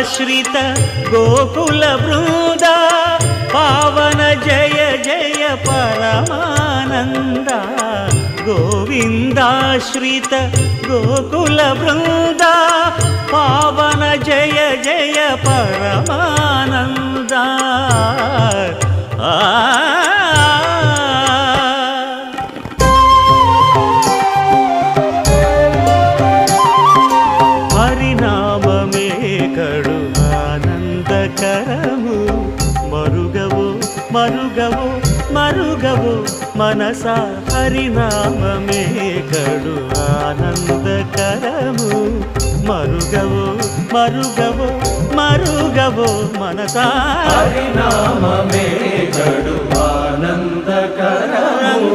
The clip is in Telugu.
గోవిందాశ్రిత గోకుల బృంద పావన జయ జయ పరమానంద గోవిందాశ్రిత గోకుల బృంద పావన జయ జయ పరమానంద హరినామమే కడు ఆనందకరము మరుగవో మరుగవో మరుగవో మనసా హరినామమే కడు ఆనందకరము మరుగవో మరుగవో మరుగవో మనసా హరినామమే కడు ఆనందకరము